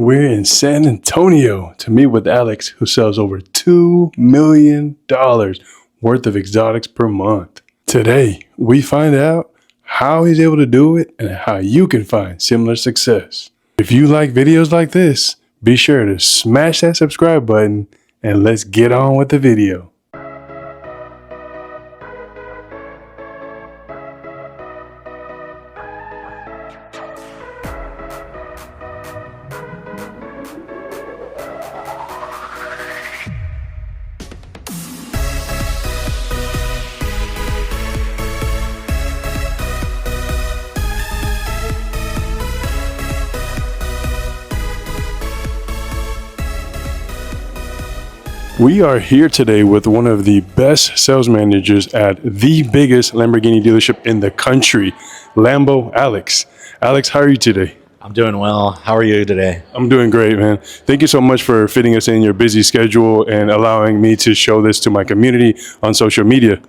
we're in San Antonio to meet with Alex, who sells over $2 million worth of exotics per month. Today, we find out how he's able to do it and how you can find similar success. If you like videos like this, be sure to smash that subscribe button and let's get on with the video. We are here today with one of the best sales managers at the biggest Lamborghini dealership in the country, Lambo Alex. Alex, how are you today? I'm doing well. How are you today? I'm doing great, man. Thank you so much for fitting us in your busy schedule and allowing me to show this to my community on social media.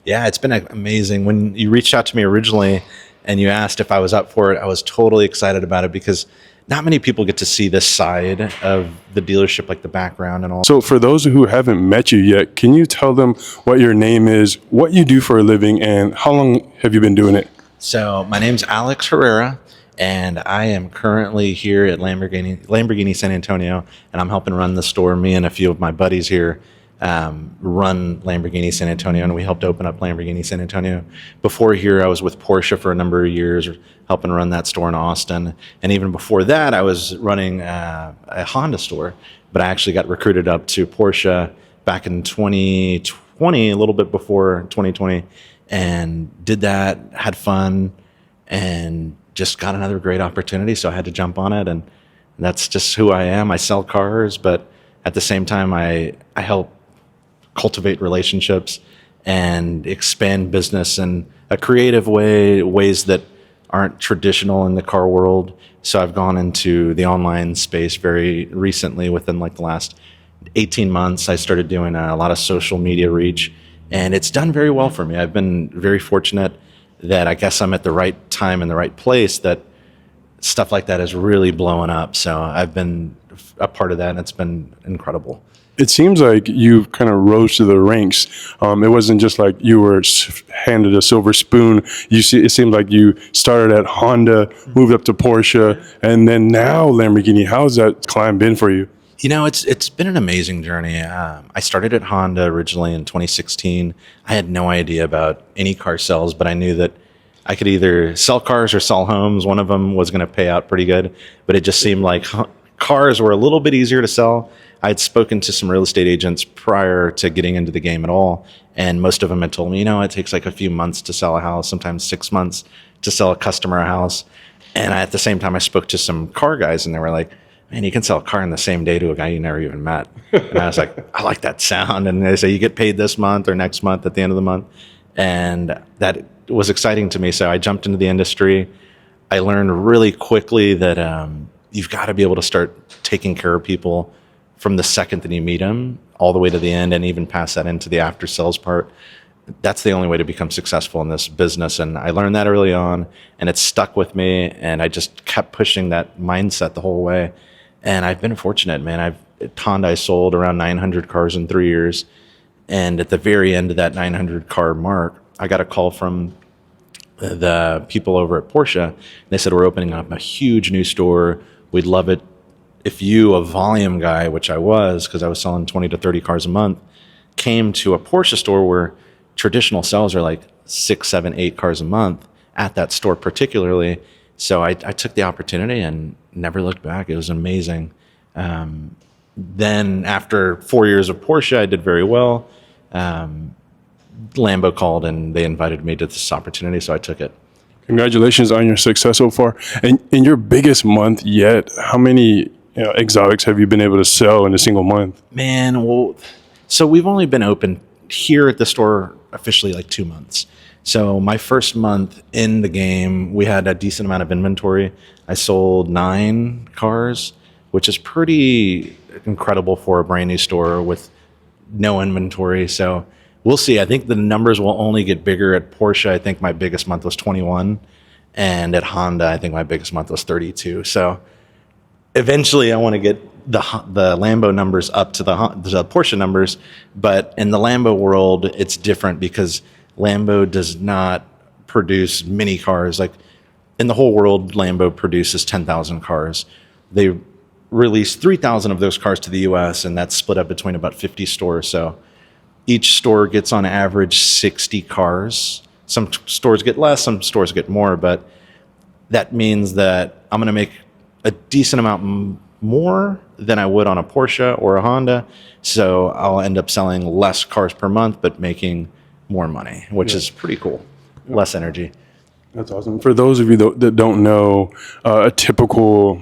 Yeah, it's been amazing. When you reached out to me originally and you asked if I was up for it, I was totally excited about it because not many people get to see this side of the dealership, like the background and all. So for those who haven't met you yet, can you tell them what your name is, what you do for a living, and how long have you been doing it? So my name's Alex Herrera, and I am currently here at Lamborghini San Antonio, and I'm helping run the store. Me and a few of my buddies here run Lamborghini San Antonio, and we helped open up Lamborghini San Antonio. Before here, I was with Porsche for a number of years, helping run that store in Austin. And even before that, I was running a Honda store, but I actually got recruited up to Porsche back in 2020, a little bit before 2020, and did that, had fun, and just got another great opportunity. So I had to jump on it, and that's just who I am. I sell cars, but at the same time, I help cultivate relationships and expand business in a creative way, ways that aren't traditional in the car world. So I've gone into the online space very recently. Within like the last 18 months, I started doing a lot of social media reach, and it's done very well for me. I've been very fortunate that I guess I'm at the right time and the right place that stuff like that is really blowing up. So I've been a part of that, and it's been incredible. It seems like you kind of rose to the ranks. It wasn't just like you were handed a silver spoon. It seemed like you started at Honda, moved up to Porsche, and then now Lamborghini. How's that climb been for you? You know, it's been an amazing journey. I started at Honda originally in 2016. I had no idea about any car sales, but I knew that I could either sell cars or sell homes. One of them was going to pay out pretty good, but it just seemed like cars were a little bit easier to sell. I had spoken to some real estate agents prior to getting into the game at all, and most of them had told me, it takes like a few months to sell a house, sometimes 6 months to sell a customer a house. And at the same time, I spoke to some car guys, and they were like, man, you can sell a car in the same day to a guy you never even met. And I was like, I like that sound. And they say, you get paid this month or next month at the end of the month. And that was exciting to me. So I jumped into the industry. I learned really quickly that you've got to be able to start taking care of people from the second that you meet them all the way to the end, and even pass that into the after sales part. That's the only way to become successful in this business. And I learned that early on, and it stuck with me. And I just kept pushing that mindset the whole way. And I've been fortunate, man. At Honda, I sold around 900 cars in 3 years. And at the very end of that 900 car mark, I got a call from the people over at Porsche. They said, we're opening up a huge new store. We'd love it if you, a volume guy, which I was, because I was selling 20 to 30 cars a month, came to a Porsche store where traditional sales are like 6, 7, 8 cars a month at that store particularly. So I took the opportunity and never looked back. It was amazing. Then after 4 years of Porsche, I did very well. Lambo called and they invited me to this opportunity, so I took it. Congratulations on your success so far. And in your biggest month yet, how many exotics have you been able to sell in a single month? Man, well, so we've only been open here at the store officially like 2 months. So my first month in the game, we had a decent amount of inventory. I sold 9 cars, which is pretty incredible for a brand new store with no inventory. So we'll see. I think the numbers will only get bigger. At Porsche, I think my biggest month was 21. And at Honda, I think my biggest month was 32. So eventually I want to get the Lambo numbers up to the Porsche numbers, but in the Lambo world, it's different because Lambo does not produce many cars. Like in the whole world, Lambo produces 10,000 cars. They release 3,000 of those cars to the US, and that's split up between about 50 stores. So each store gets on average 60 cars. Some stores get less, some stores get more, but that means that I'm going to make a decent amount more than I would on a Porsche or a Honda. So I'll end up selling less cars per month, but making more money, which is pretty cool. Less energy. That's awesome. For those of you that don't know, a typical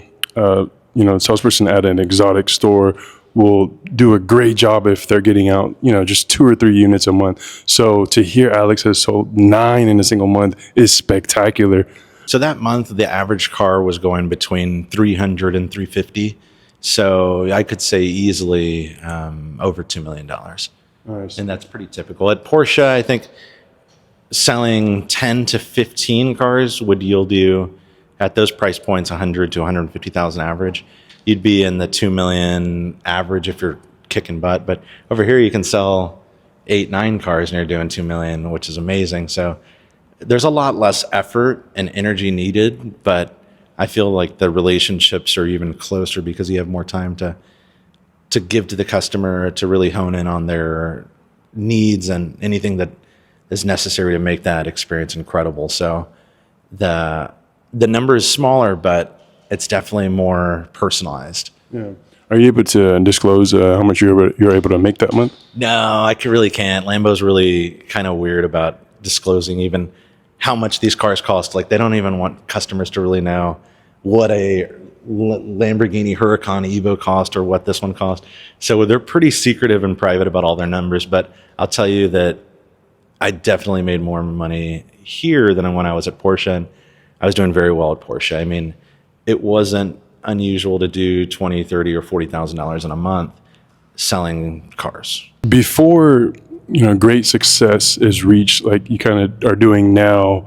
salesperson at an exotic store will do a great job if they're getting out, just 2 or 3 units a month. So to hear Alex has sold 9 in a single month is spectacular. So that month, the average car was going between 300 and 350. So I could say easily over $2 million. Nice. And that's pretty typical. At Porsche, I think selling 10 to 15 cars would yield you, at those price points, 100 to 150,000 average. You'd be in the 2 million average if you're kicking butt. But over here, you can sell 8, 9 cars and you're doing 2 million, which is amazing. So there's a lot less effort and energy needed, but I feel like the relationships are even closer because you have more time to give to the customer, to really hone in on their needs and anything that is necessary to make that experience incredible. So the number is smaller, but it's definitely more personalized. Yeah. Are you able to disclose how much you're able to make that month? No, I really can't. Lambo's really kind of weird about disclosing even how much these cars cost. Like they don't even want customers to really know what a Lamborghini Huracan Evo cost or what this one cost. So they're pretty secretive and private about all their numbers. But I'll tell you that I definitely made more money here than when I was at Porsche. And I was doing very well at Porsche. I mean, it wasn't unusual to do $20,000, $30,000, or $40,000 in a month selling cars. Before great success is reached, like you kind of are doing now,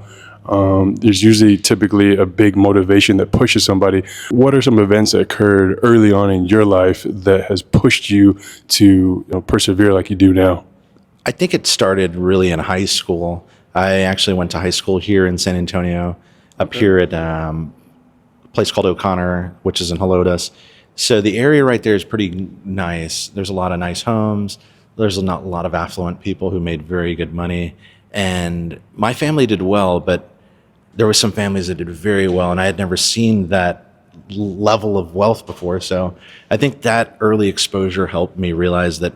there's usually typically a big motivation that pushes somebody. What are some events that occurred early on in your life that has pushed you to persevere like you do now? I think it started really in high school. I actually went to high school here in San Antonio, up here at a place called O'Connor, which is in Helotes. So the area right there is pretty nice. There's a lot of nice homes. There's a lot of affluent people who made very good money. And my family did well, but there were some families that did very well, and I had never seen that level of wealth before. So I think that early exposure helped me realize that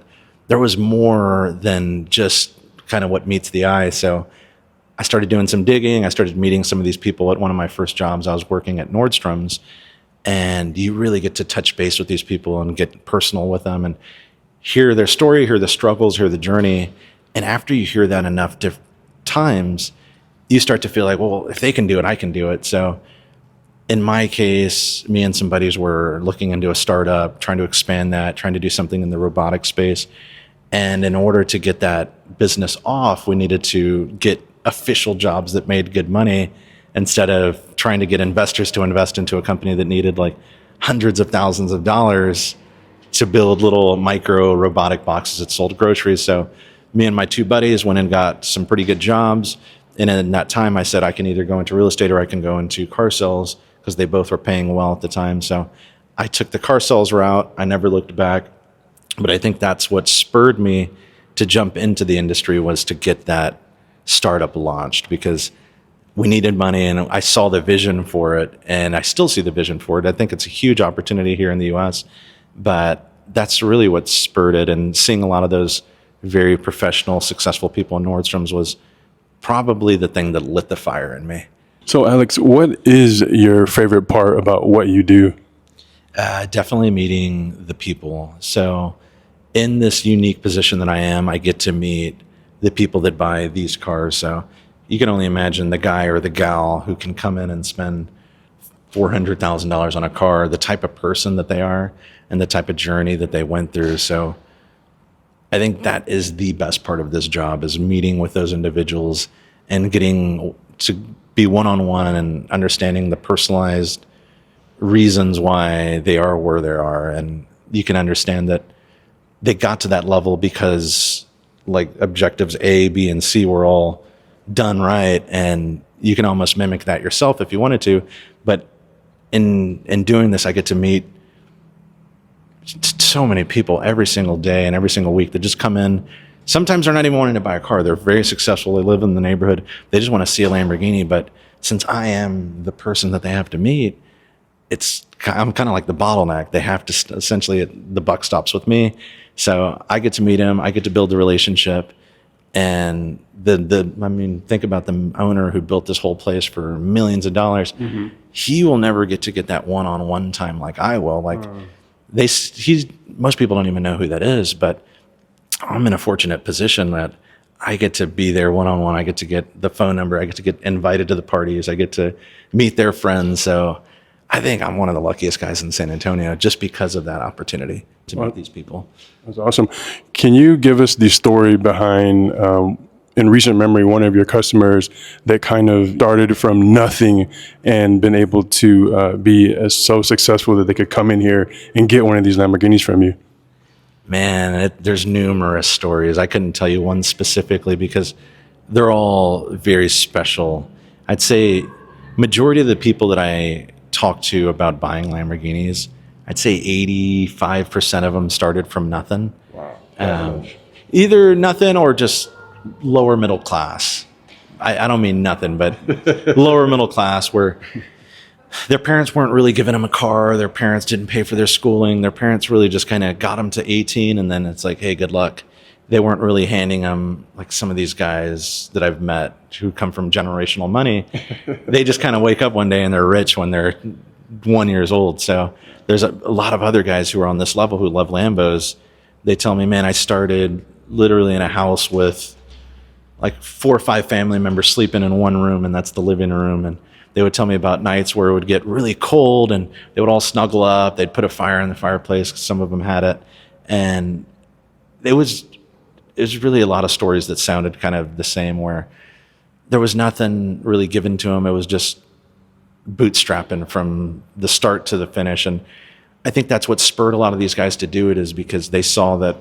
there was more than just kind of what meets the eye. So I started doing some digging. I started meeting some of these people. At one of my first jobs, I was working at Nordstrom's, and you really get to touch base with these people and get personal with them and hear their story, hear the struggles, hear the journey. And after you hear that enough times, you start to feel like, well, if they can do it, I can do it. So in my case, me and some buddies were looking into a startup, trying to expand that, trying to do something in the robotic space. And in order to get that business off, we needed to get official jobs that made good money instead of trying to get investors to invest into a company that needed like hundreds of thousands of dollars to build little micro robotic boxes that sold groceries. So me and my 2 buddies went and got some pretty good jobs. And in that time, I said, I can either go into real estate or I can go into car sales, because they both were paying well at the time. So I took the car sales route. I never looked back. But I think that's what spurred me to jump into the industry, was to get that startup launched, because we needed money and I saw the vision for it, and I still see the vision for it. I think it's a huge opportunity here in the US, but that's really what spurred it. And seeing a lot of those very professional, successful people in Nordstrom's was probably the thing that lit the fire in me. So Alex, what is your favorite part about what you do? Definitely meeting the people. So in this unique position that I am, I get to meet the people that buy these cars. So you can only imagine the guy or the gal who can come in and spend $400,000 on a car, the type of person that they are and the type of journey that they went through. So I think that is the best part of this job, is meeting with those individuals and getting to be one-on-one and understanding the personalized reasons why they are where they are. And you can understand that they got to that level because like objectives A, B, and C were all done right. And you can almost mimic that yourself if you wanted to. But in doing this, I get to meet so many people every single day and every single week that just come in. Sometimes they're not even wanting to buy a car. They're very successful. They live in the neighborhood. They just want to see a Lamborghini. But since I am the person that they have to meet, I'm kind of like the bottleneck. They have to essentially, the buck stops with me. So I get to meet him. I get to build a relationship. And think about the owner who built this whole place for millions of dollars. Mm-hmm. He will never get to get that one-on-one time like I will. Like most people don't even know who that is, but I'm in a fortunate position that I get to be there one-on-one. I get to get the phone number. I get to get invited to the parties. I get to meet their friends. So I think I'm one of the luckiest guys in San Antonio just because of that opportunity to meet these people. That's awesome. Can you give us the story behind, in recent memory, one of your customers that kind of started from nothing and been able to be so successful that they could come in here and get one of these Lamborghinis from you? Man, there's numerous stories. I couldn't tell you one specifically because they're all very special. I'd say majority of the people that I talk to about buying Lamborghinis, I'd say 85% of them started from nothing. Wow. Either nothing or just lower middle class. I don't mean nothing, but lower middle class where their parents weren't really giving them a car. Their parents didn't pay for their schooling. Their parents really just kind of got them to 18 and then it's like, hey, good luck. They weren't really handing them like some of these guys that I've met who come from generational money. They just kind of wake up one day and they're rich when they're 1 year old. So there's a lot of other guys who are on this level who love Lambos. They tell me, man, I started literally in a house with like 4 or 5 family members sleeping in one room, and that's the living room. And they would tell me about nights where it would get really cold and they would all snuggle up. They'd put a fire in the fireplace because some of them had it. And it was really a lot of stories that sounded kind of the same, where there was nothing really given to them. It was just bootstrapping from the start to the finish. And I think that's what spurred a lot of these guys to do it, is because they saw that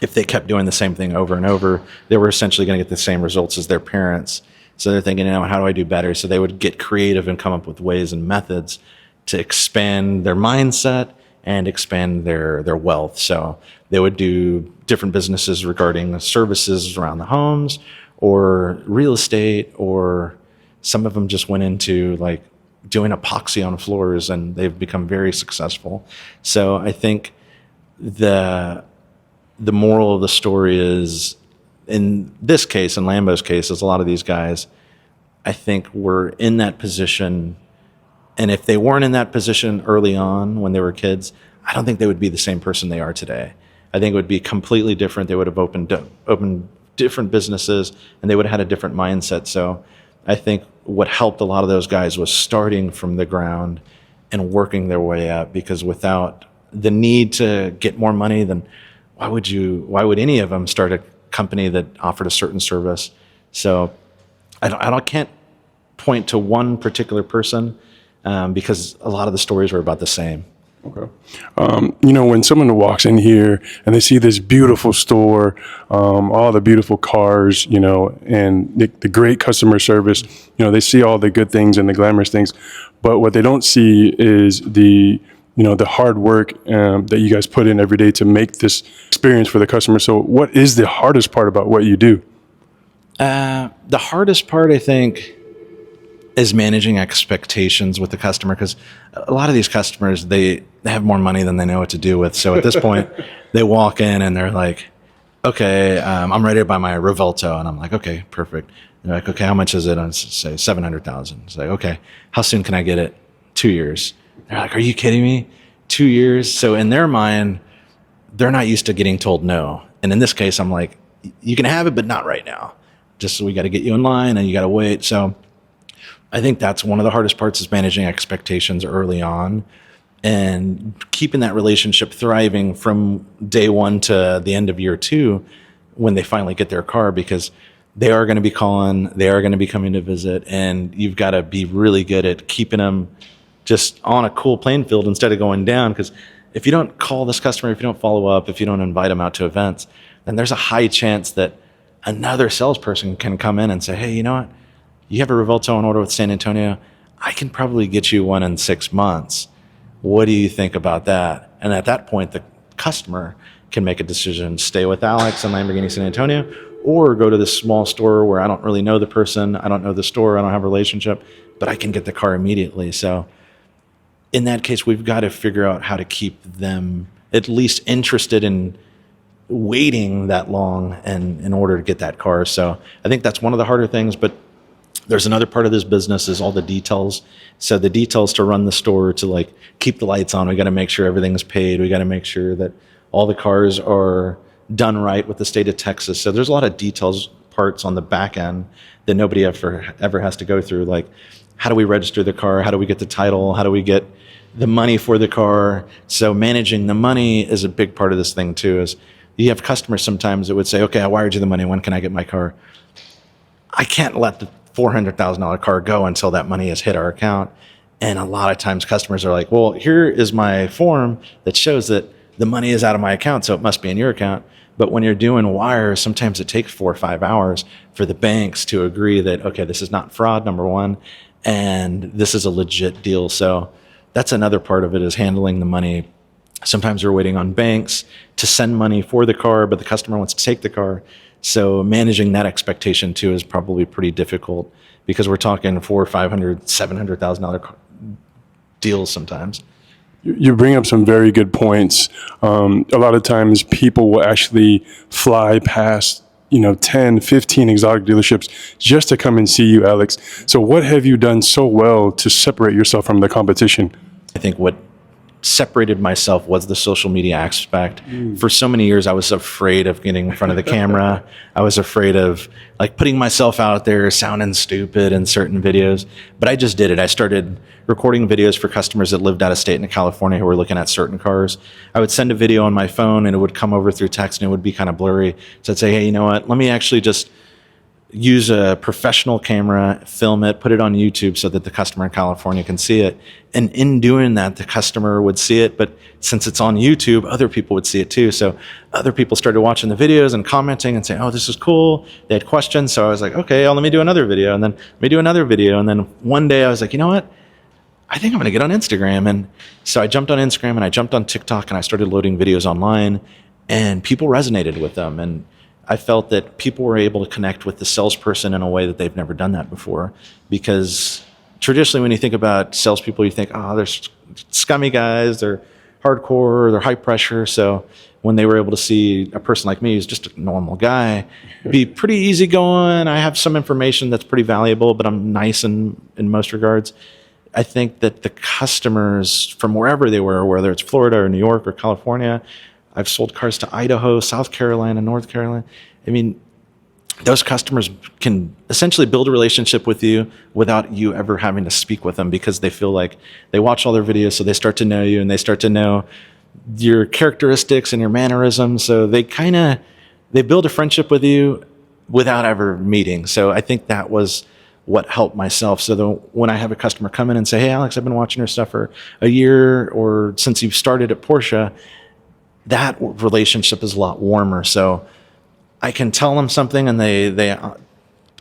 if they kept doing the same thing over and over, they were essentially going to get the same results as their parents. So they're thinking, how do I do better? So they would get creative and come up with ways and methods to expand their mindset and expand their wealth. So they would do different businesses regarding services around the homes or real estate, or some of them just went into like doing epoxy on floors, and they've become very successful. So I think the moral of the story is, in this case, in Lambo's case, is a lot of these guys, I think, were in that position. And if they weren't in that position early on when they were kids, I don't think they would be the same person they are today. I think it would be completely different. They would have opened different businesses, and they would have had a different mindset. So I think what helped a lot of those guys was starting from the ground and working their way up, because without the need to get more money, then why would any of them start a company that offered a certain service? So I can't point to one particular person, because a lot of the stories were about the same. Okay. When someone walks in here and they see this beautiful store, all the beautiful cars, and the great customer service, they see all the good things and the glamorous things, but what they don't see is the hard work that you guys put in every day to make this experience for the customer. So what is the hardest part about what you do? The hardest part, I think, is managing expectations with the customer, because a lot of these customers, they have more money than they know what to do with. So at this point, they walk in and they're like, okay, I'm ready to buy my Revolto. And I'm like, okay, perfect. They're like, okay, how much is it? And say 700,000. It's like, okay, how soon can I get it? 2 years. They're like, are you kidding me? 2 years? So in their mind, they're not used to getting told no. And in this case, I'm like, you can have it, but not right now. Just so we got to get you in line and you got to wait. So I think that's one of the hardest parts, is managing expectations early on and keeping that relationship thriving from day one to the end of year 2 when they finally get their car, because they are going to be calling, they are going to be coming to visit, and you've got to be really good at keeping them just on a cool playing field instead of going down. Because if you don't call this customer, if you don't follow up, if you don't invite them out to events, then there's a high chance that another salesperson can come in and say, hey, you know what? You have a Revolto on order with San Antonio. I can probably get you one in 6 months. What do you think about that? And at that point, the customer can make a decision, stay with Alex and Lamborghini San Antonio, or go to this small store where I don't really know the person, I don't know the store, I don't have a relationship, but I can get the car immediately. So in that case, we've got to figure out how to keep them at least interested in waiting that long and in order to get that car. So I think that's one of the harder things, but there's another part of this business is all the details. So the details to run the store, to like keep the lights on, we got to make sure everything's paid. We got to make sure that all the cars are done right with the state of Texas. So there's a lot of details parts on the back end that nobody ever has to go through. Like, how do we register the car? How do we get the title? How do we get the money for the car? So managing the money is a big part of this thing too. Is you have customers sometimes that would say, okay, I wired you the money. When can I get my car? I can't let the $400,000 car go until that money has hit our account. And a lot of times customers are like, well, here is my form that shows that the money is out of my account, so it must be in your account. But when you're doing wires, sometimes it takes 4 or 5 hours for the banks to agree that, okay, this is not fraud, number one, and this is a legit deal. So that's another part of it, is handling the money. Sometimes we're waiting on banks to send money for the car, but the customer wants to take the car. So managing that expectation too is probably pretty difficult, because we're talking $400,000 or $500,000, $700,000 deals sometimes. You bring up some very good points. A lot of times people will actually fly past, 10, 15 exotic dealerships just to come and see you, Alex. So what have you done so well to separate yourself from the competition? I think what separated myself was the social media aspect. For so many years, I was afraid of getting in front of the camera. I was afraid of like putting myself out there, sounding stupid in certain videos, but I just did it. I started recording videos for customers that lived out of state in California who were looking at certain cars. I would send a video on my phone and it would come over through text and it would be kind of blurry. So I'd say, hey, you know what? Let me actually just use a professional camera, film it, put it on YouTube so that the customer in California can see it. And in doing that, the customer would see it, but since it's on YouTube, other people would see it too. So other people started watching the videos and commenting and saying, oh, this is cool. They had questions. So I was like, okay, let me do another video. And then let me do another video. And then one day I was like, you know what? I think I'm going to get on Instagram. And so I jumped on Instagram and I jumped on TikTok and I started loading videos online, and people resonated with them. And I felt that people were able to connect with the salesperson in a way that they've never done that before. Because traditionally, when you think about salespeople, you think, oh, they're scummy guys, they're hardcore, they're high pressure. So when they were able to see a person like me, who's just a normal guy, be pretty easygoing, I have some information that's pretty valuable, but I'm nice in most regards. I think that the customers from wherever they were, whether it's Florida or New York or California, I've sold cars to Idaho, South Carolina, North Carolina. I mean, those customers can essentially build a relationship with you without you ever having to speak with them, because they feel like they watch all their videos, so they start to know you and they start to know your characteristics and your mannerisms. So they build a friendship with you without ever meeting. So I think that was what helped myself. So when I have a customer come in and say, hey, Alex, I've been watching your stuff for a year or since you've started at Porsche, that relationship is a lot warmer. So I can tell them something and they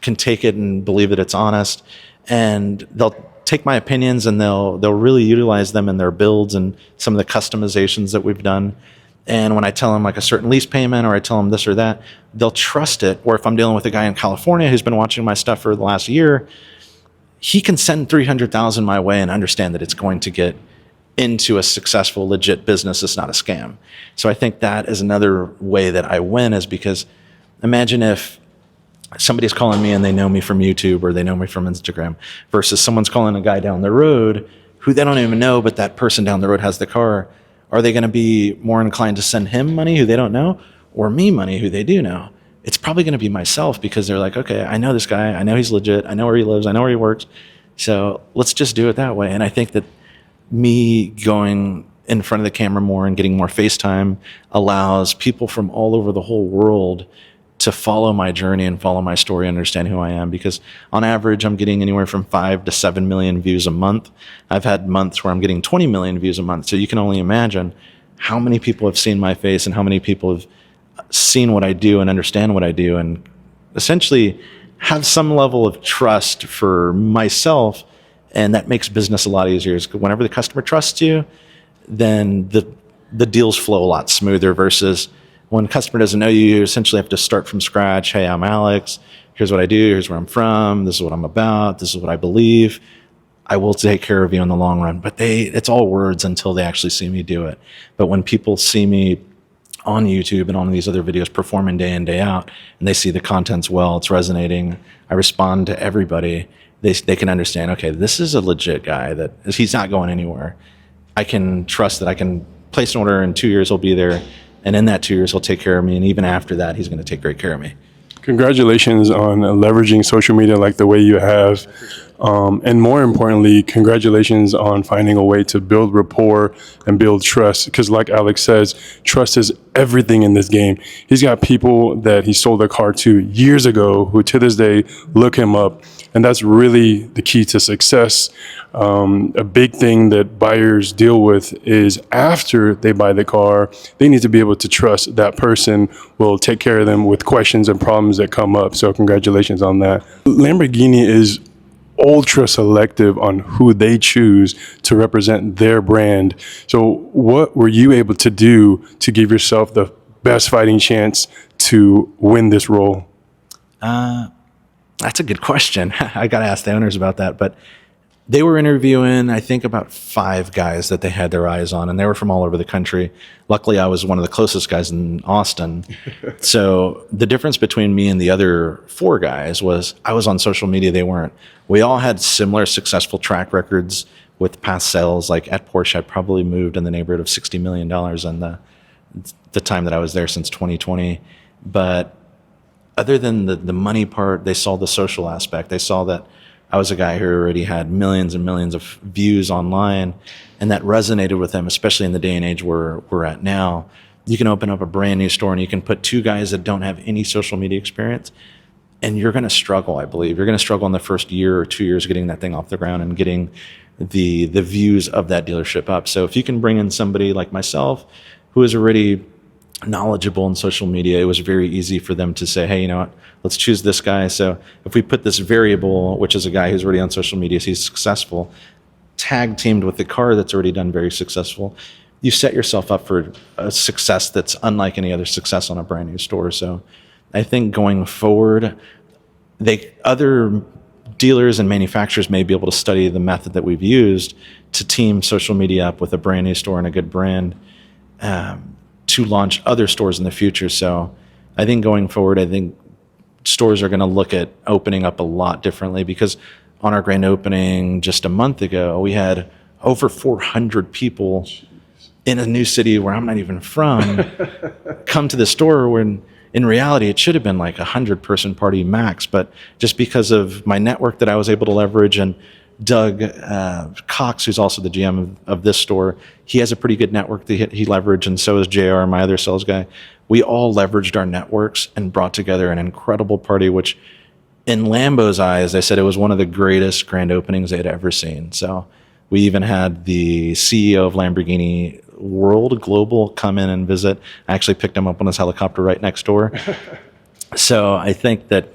can take it and believe that it's honest, and they'll take my opinions and they'll really utilize them in their builds and some of the customizations that we've done. And when I tell them like a certain lease payment, or I tell them this or that, they'll trust it. Or if I'm dealing with a guy in California who's been watching my stuff for the last year, he can send $300,000 my way and understand that it's going to get into a successful, legit business. It's not a scam. So I think that is another way that I win, is because imagine if somebody's calling me and they know me from YouTube or they know me from Instagram, versus someone's calling a guy down the road who they don't even know, but that person down the road has the car. Are they going to be more inclined to send him money who they don't know, or me money who they do know? It's probably going to be myself, because they're like, okay, I know this guy. I know he's legit. I know where he lives. I know where he works. So let's just do it that way. And I think that me going in front of the camera more and getting more FaceTime allows people from all over the whole world to follow my journey and follow my story, understand who I am. Because on average, I'm getting anywhere from 5 to 7 million views a month. I've had months where I'm getting 20 million views a month. So you can only imagine how many people have seen my face and how many people have seen what I do and understand what I do, and essentially have some level of trust for myself. And that makes business a lot easier. Whenever the customer trusts you, then the deals flow a lot smoother, versus when a customer doesn't know you, you essentially have to start from scratch. Hey, I'm Alex. Here's what I do. Here's where I'm from. This is what I'm about. This is what I believe. I will take care of you in the long run. But it's all words until they actually see me do it. But when people see me on YouTube and on these other videos performing day in, day out, and they see the content's well, it's resonating, I respond to everybody, they can understand, okay, this is a legit guy, that he's not going anywhere. I can trust that I can place an order, in 2 years he'll be there, and in that 2 years he'll take care of me, and even after that he's going to take great care of me. Congratulations on leveraging social media like the way you have. And more importantly, congratulations on finding a way to build rapport and build trust. Because like Alex says, trust is everything in this game. He's got people that he sold a car to years ago who to this day look him up. And that's really the key to success. A big thing that buyers deal with is after they buy the car, they need to be able to trust that person will take care of them with questions and problems that come up. So congratulations on that. Lamborghini is ultra selective on who they choose to represent their brand. So what were you able to do to give yourself the best fighting chance to win this role? That's a good question. I got to ask the owners about that. But they were interviewing, I think, about 5 guys that they had their eyes on, and they were from all over the country. Luckily, I was one of the closest guys in Austin. So the difference between me and the other 4 guys was I was on social media, they weren't. We all had similar successful track records with past sales. Like at Porsche, I probably moved in the neighborhood of $60 million in the time that I was there, since 2020. But other than the money part, they saw the social aspect. They saw that I was a guy who already had millions and millions of views online, and that resonated with them, especially in the day and age we're at now. You can open up a brand new store and you can put 2 guys that don't have any social media experience, and you're going to struggle, I believe. You're going to struggle in the first year or 2 years getting that thing off the ground and getting the views of that dealership up. So if you can bring in somebody like myself who is already knowledgeable in social media, it was very easy for them to say, hey, you know what, let's choose this guy. So if we put this variable, which is a guy who's already on social media, so he's successful, tag teamed with the car that's already done very successful, you set yourself up for a success that's unlike any other success on a brand new store. So I think going forward, other dealers and manufacturers may be able to study the method that we've used to team social media up with a brand new store and a good brand, to launch other stores in the future. So I think going forward, I think stores are going to look at opening up a lot differently, because on our grand opening just a month ago, we had over 400 people in a new city where I'm not even from come to the store, when in reality it should have been like 100-person party max. But just because of my network that I was able to leverage, and Doug Cox, who's also the GM of this store, he has a pretty good network that he leveraged, and so is JR, my other sales guy. We all leveraged our networks and brought together an incredible party, which in Lambo's eyes, they said it was one of the greatest grand openings they had ever seen. So we even had the CEO of Lamborghini World Global come in and visit. I actually picked him up on his helicopter right next door. So I think that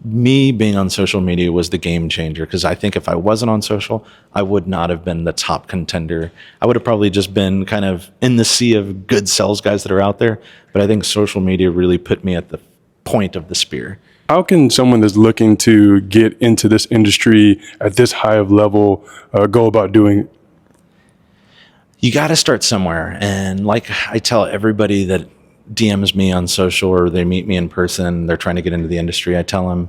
me being on social media was the game changer, because I think if I wasn't on social, I would not have been the top contender. I would have probably just been kind of in the sea of good sales guys that are out there. But I think social media really put me at the point of the spear. How can someone that's looking to get into this industry at this high of level go about doing it? You got to start somewhere. And like I tell everybody that DMs me on social or they meet me in person, they're trying to get into the industry, I tell them,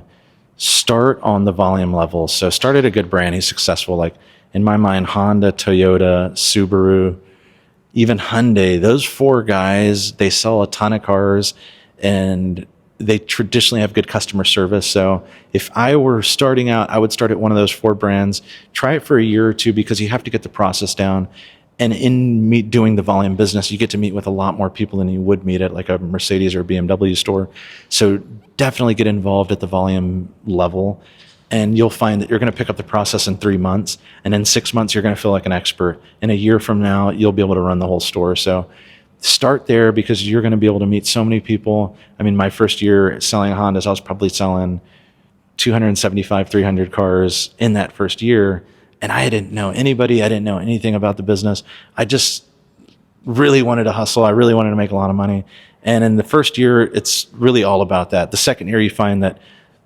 start on the volume level. So start at a good brand. He's successful. Like in my mind, Honda, Toyota, Subaru, even Hyundai, those 4 guys, they sell a ton of cars and they traditionally have good customer service. So if I were starting out, I would start at one of those 4 brands, try it for a year or 2, because you have to get the process down. And in doing the volume business, you get to meet with a lot more people than you would meet at like a Mercedes or BMW store. So definitely get involved at the volume level. And you'll find that you're going to pick up the process in 3 months. And in 6 months, you're going to feel like an expert. And a year from now, you'll be able to run the whole store. So start there, because you're going to be able to meet so many people. I mean, my first year selling Hondas, I was probably selling 275, 300 cars in that first year. And I didn't know anybody. I didn't know anything about the business. I just really wanted to hustle. I really wanted to make a lot of money. And in the first year, it's really all about that. The second year, you find that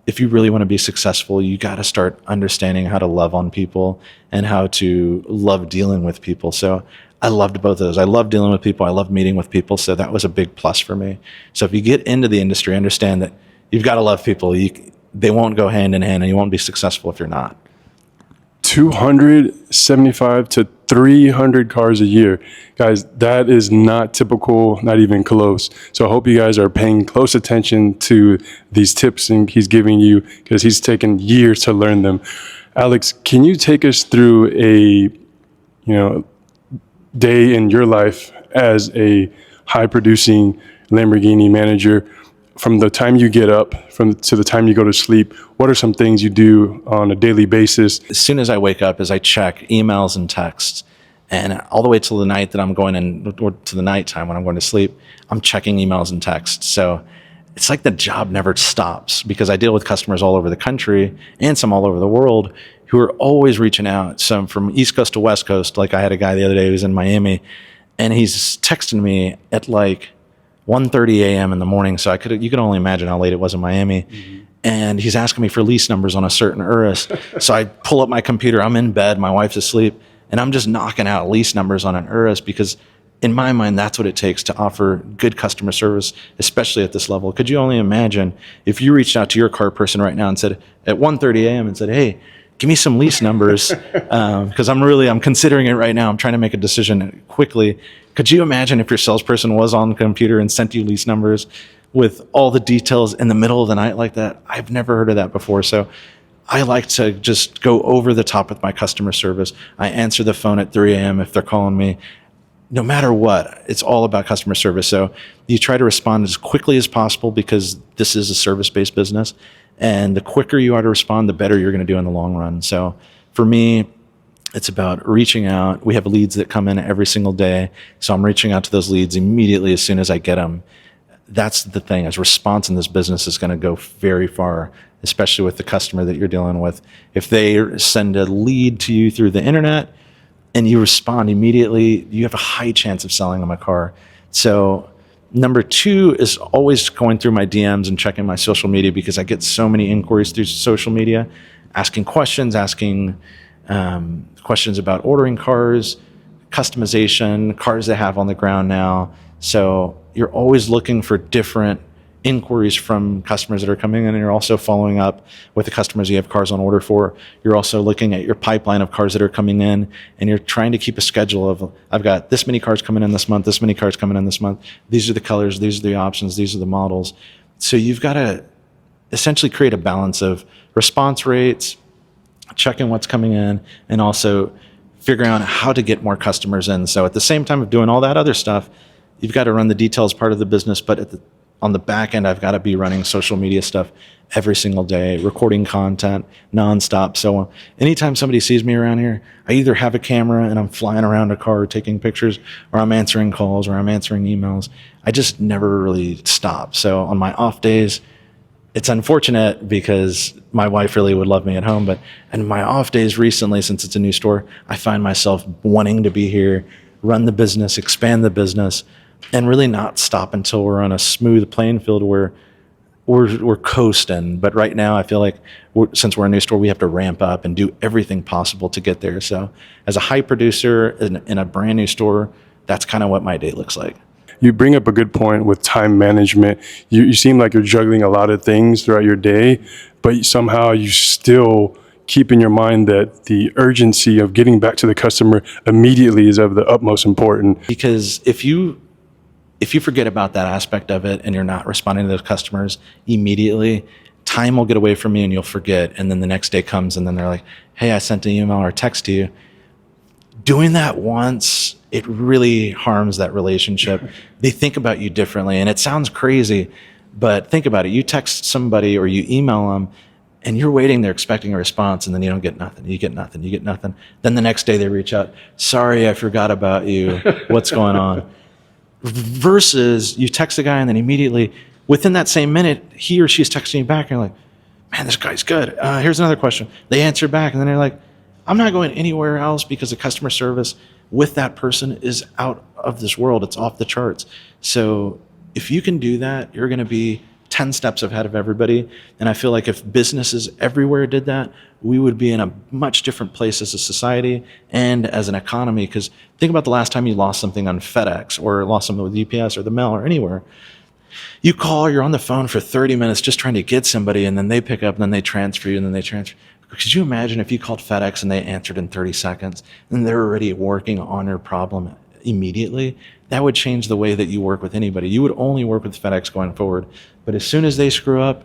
if you really want to be successful, you got to start understanding how to love on people and how to love dealing with people. So I loved both of those. I love dealing with people. I love meeting with people. So that was a big plus for me. So if you get into the industry, understand that you've got to love people. They won't go hand in hand, and you won't be successful if you're not. 275 to 300 cars a year. Guys, that is not typical, not even close. So I hope you guys are paying close attention to these tips and he's giving you, because he's taken years to learn them. Alex, can you take us through a, day in your life as a high producing Lamborghini manager? From the time you get up to the time you go to sleep, what are some things you do on a daily basis? As soon as I wake up, I check emails and texts, and all the way till the night that I'm going in, or to the nighttime when I'm going to sleep, I'm checking emails and texts. So it's like the job never stops, because I deal with customers all over the country and some all over the world who are always reaching out. Some from East Coast to West Coast. Like I had a guy the other day who was in Miami, and he's texting me at like 1:30 a.m. in the morning. So you can only imagine how late it was in Miami. Mm-hmm. And he's asking me for lease numbers on a certain Urus. So I pull up my computer, I'm in bed, my wife's asleep, and I'm just knocking out lease numbers on an Urus, because in my mind, that's what it takes to offer good customer service, especially at this level. Could you only imagine if you reached out to your car person right now and said at 1:30 a.m. and said, hey, give me some lease numbers, because I'm considering it right now. I'm trying to make a decision quickly. Could you imagine if your salesperson was on the computer and sent you lease numbers with all the details in the middle of the night like that? I've never heard of that before. So I like to just go over the top with my customer service. I answer the phone at 3 a.m. if they're calling me. No matter what, it's all about customer service. So you try to respond as quickly as possible, because this is a service-based business. And the quicker you are to respond, the better you're going to do in the long run. So for me, it's about reaching out. We have leads that come in every single day. So I'm reaching out to those leads immediately as soon as I get them. That's the thing, is response in this business is going to go very far, especially with the customer that you're dealing with. If they send a lead to you through the internet and you respond immediately, you have a high chance of selling them a car. So number two is always going through my DMs and checking my social media, because I get so many inquiries through social media, asking questions about ordering cars, customization, cars they have on the ground now. So you're always looking for different inquiries from customers that are coming in, and you're also following up with the customers you have cars on order for. You're also looking at your pipeline of cars that are coming in, and you're trying to keep a schedule of, I've got this many cars coming in this month, this many cars coming in this month. These are the colors, these are the options, these are the models. So you've got to essentially create a balance of response rates, checking what's coming in, and also figuring out how to get more customers in. So at the same time of doing all that other stuff, you've got to run the details part of the business, but on the back end, I've got to be running social media stuff every single day, recording content nonstop. So anytime somebody sees me around here, I either have a camera and I'm flying around a car taking pictures, or I'm answering calls, or I'm answering emails. I just never really stop. So on my off days, it's unfortunate because my wife really would love me at home, but in my off days recently, since it's a new store, I find myself wanting to be here, run the business, expand the business, and really not stop until we're on a smooth playing field where we're coasting. But right now, I feel like since we're a new store, we have to ramp up and do everything possible to get there. So as a high producer in a brand new store, that's kind of what my day looks like. You bring up a good point with time management. You seem like you're juggling a lot of things throughout your day, but somehow you still keep in your mind that the urgency of getting back to the customer immediately is of the utmost importance. Because if you forget about that aspect of it and you're not responding to those customers immediately, time will get away from you and you'll forget. And then the next day comes and then they're like, hey, I sent an email or text to you. Doing that once it really harms that relationship. They think about you differently, and it sounds crazy, but think about it. You text somebody or you email them, and you're waiting, they're expecting a response, and then you don't get nothing. You get nothing. You get nothing. Then the next day they reach out, sorry, I forgot about you. What's going on? Versus you text a guy, and then immediately, within that same minute, he or she's texting you back, and you're like, man, this guy's good. Here's another question. They answer back, and then they're like, I'm not going anywhere else because the customer service with that person is out of this world. It's off the charts. So if you can do that, you're going to be 10 steps ahead of everybody. And I feel like if businesses everywhere did that, we would be in a much different place as a society and as an economy. Because think about the last time you lost something on FedEx or lost something with UPS or the mail or anywhere. You call, you're on the phone for 30 minutes just trying to get somebody, and then they pick up, and then they transfer you, and then they transfer. Could you imagine if you called FedEx and they answered in 30 seconds, and they're already working on your problem immediately? That would change the way that you work with anybody. You would only work with FedEx going forward. But as soon as they screw up,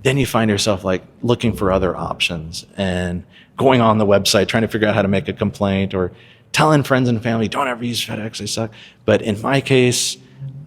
then you find yourself like looking for other options and going on the website, trying to figure out how to make a complaint, or telling friends and family, don't ever use FedEx, they suck. But in my case,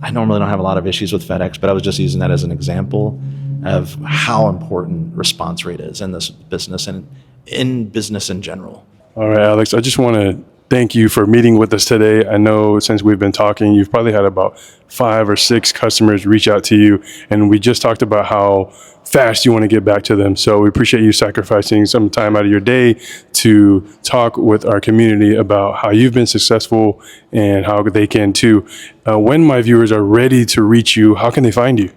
I normally don't have a lot of issues with FedEx, but I was just using that as an example of how important response rate is in this business and in business in general. All right, Alex, I just want to thank you for meeting with us today. I know since we've been talking, you've probably had about 5 or 6 customers reach out to you, and we just talked about how fast you want to get back to them. So we appreciate you sacrificing some time out of your day to talk with our community about how you've been successful and how they can too. When my viewers are ready to reach you, how can they find you?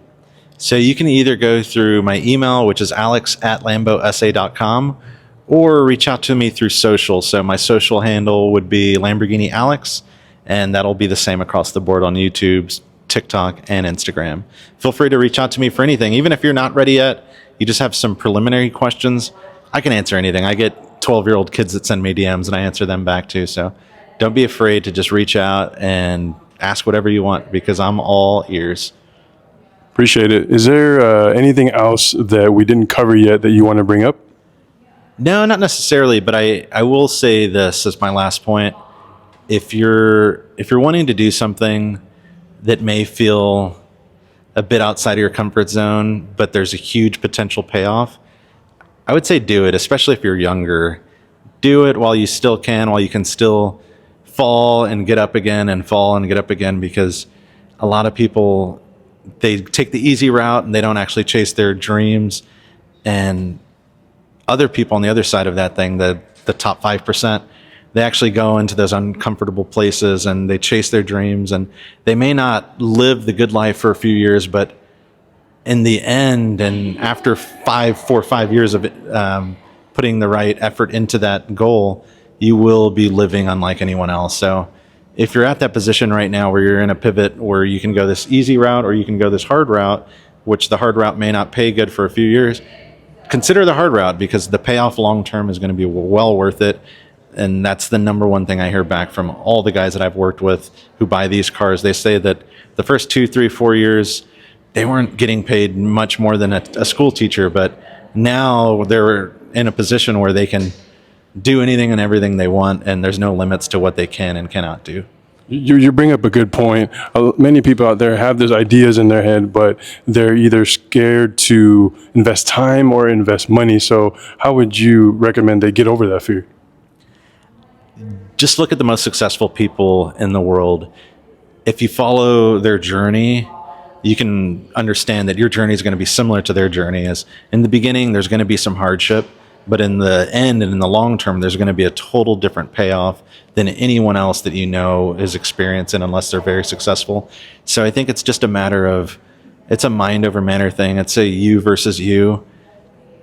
So you can either go through my email, which is alex@lambosa.com, or reach out to me through social. So my social handle would be Lamborghini Alex, and that'll be the same across the board on YouTube, TikTok, and Instagram. Feel free to reach out to me for anything. Even if you're not ready yet, you just have some preliminary questions, I can answer anything. I get 12-year-old kids that send me DMs, and I answer them back too. So don't be afraid to just reach out and ask whatever you want, because I'm all ears. Appreciate it. Is there anything else that we didn't cover yet that you want to bring up? No, not necessarily, but I will say this as my last point. If you're wanting to do something that may feel a bit outside of your comfort zone, but there's a huge potential payoff, I would say do it, especially if you're younger. Do it while you still can, while you can still fall and get up again and fall and get up again, because a lot of people, they take the easy route and they don't actually chase their dreams. And other people on the other side of that thing, the top 5%, they actually go into those uncomfortable places and they chase their dreams, and they may not live the good life for a few years, but in the end, and after 4 or 5 years of putting the right effort into that goal, you will be living unlike anyone else. So if you're at that position right now where you're in a pivot where you can go this easy route or you can go this hard route, which the hard route may not pay good for a few years, consider the hard route, because the payoff long term is going to be well worth it. And that's the number one thing I hear back from all the guys that I've worked with who buy these cars. They say that the first 2, 3, 4 years, they weren't getting paid much more than a school teacher, but now they're in a position where they can do anything and everything they want, and there's no limits to what they can and cannot do. You bring up a good point. Many people out there have those ideas in their head, but they're either scared to invest time or invest money. So how would you recommend they get over that fear? Just look at the most successful people in the world. If you follow their journey, you can understand that your journey is going to be similar to their journey. As in the beginning, there's going to be some hardship, but in the end and in the long term, there's going to be a total different payoff than anyone else that you know is experiencing, unless they're very successful. So I think it's just a matter of, it's a mind over matter thing. It's a you versus you.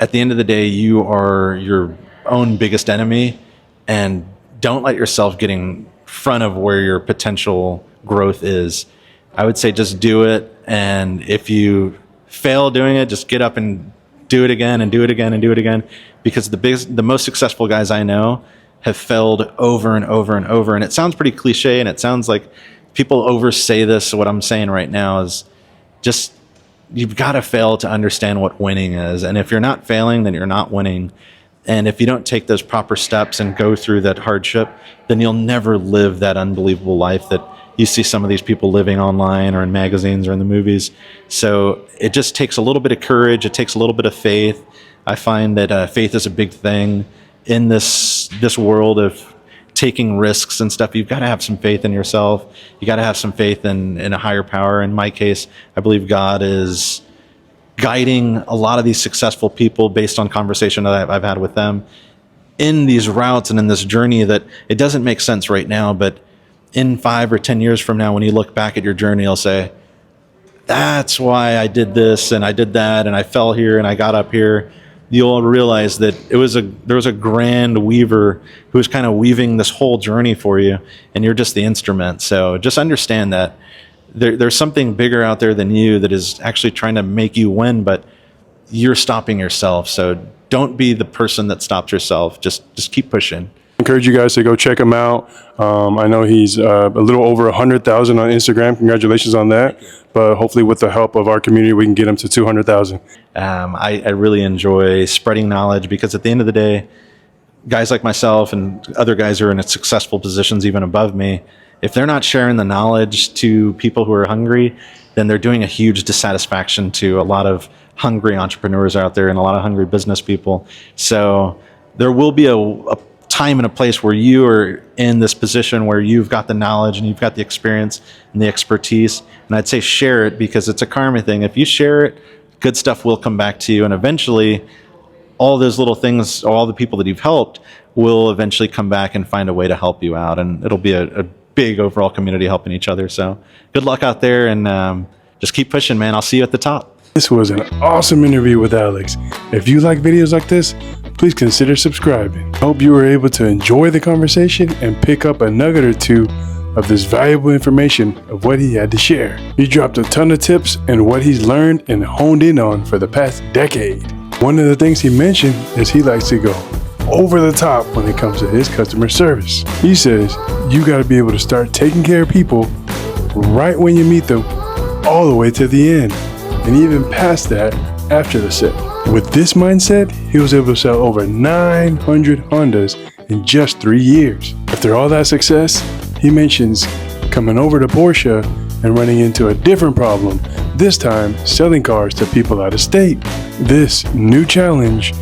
At the end of the day, you are your own biggest enemy, and don't let yourself get in front of where your potential growth is. I would say just do it. And if you fail doing it, just get up and do it again and do it again and do it again. Because the most successful guys I know have failed over and over and over. And it sounds pretty cliche, and it sounds like people oversay this. So what I'm saying right now is just, you've got to fail to understand what winning is. And if you're not failing, then you're not winning. And if you don't take those proper steps and go through that hardship, then you'll never live that unbelievable life that you see some of these people living online or in magazines or in the movies. So it just takes a little bit of courage. It takes a little bit of faith. I find that faith is a big thing in this world of taking risks and stuff. You've got to have some faith in yourself. You got to have some faith in a higher power. In my case, I believe God is guiding a lot of these successful people based on conversation that I've had with them in these routes and in this journey that it doesn't make sense right now, but in 5 or 10 years from now, when you look back at your journey, you'll say, that's why I did this and I did that and I fell here and I got up here. You'll realize that there was a grand weaver who was kind of weaving this whole journey for you, and you're just the instrument. So just understand that there's something bigger out there than you that is actually trying to make you win, but you're stopping yourself. So don't be the person that stops yourself. Just keep pushing. Encourage you guys to go check him out. I know he's a little over 100,000 on Instagram. Congratulations on that. But hopefully with the help of our community, we can get him to 200,000. I really enjoy spreading knowledge, because at the end of the day, guys like myself and other guys who are in successful positions even above me, if they're not sharing the knowledge to people who are hungry, then they're doing a huge dissatisfaction to a lot of hungry entrepreneurs out there and a lot of hungry business people. So there will be a time and a place where you are in this position where you've got the knowledge and you've got the experience and the expertise. And I'd say share it, because it's a karma thing. If you share it, good stuff will come back to you. And eventually all those little things, all the people that you've helped will eventually come back and find a way to help you out. And it'll be a big overall community helping each other. So good luck out there, and just keep pushing, man. I'll see you at the top. This was an awesome interview with Alex. If you like videos like this, please consider subscribing. Hope you were able to enjoy the conversation and pick up a nugget or two of this valuable information of what he had to share. He dropped a ton of tips and what he's learned and honed in on for the past decade. One of the things he mentioned is he likes to go over the top when it comes to his customer service. He says you got to be able to start taking care of people right when you meet them, all the way to the end, and even past that after the sale. With this mindset, he was able to sell over 900 Hondas in just 3 years. After all that success, he mentions coming over to Porsche and running into a different problem, this time selling cars to people out of state. This new challenge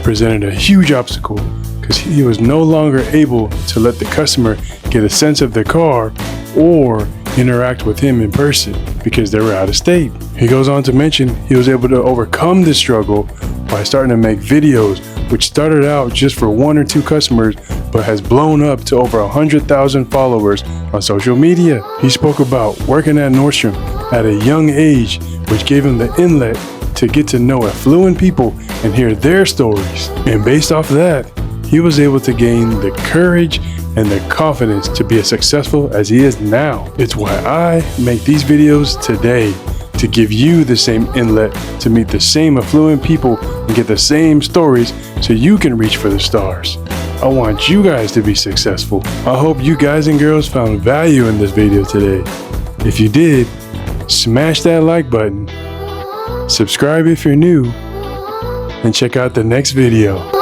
presented a huge obstacle, because he was no longer able to let the customer get a sense of the car or interact with him in person because they were out of state. He goes on to mention he was able to overcome this struggle by starting to make videos, which started out just for 1 or 2 customers, but has blown up to over 100,000 followers on social media. He spoke about working at Nordstrom at a young age, which gave him the inlet to get to know affluent people and hear their stories. And based off of that, he was able to gain the courage and the confidence to be as successful as he is now. It's why I make these videos today, to give you the same inlet to meet the same affluent people and get the same stories so you can reach for the stars. I want you guys to be successful. I hope you guys and girls found value in this video today. If you did, smash that like button, subscribe if you're new, and check out the next video.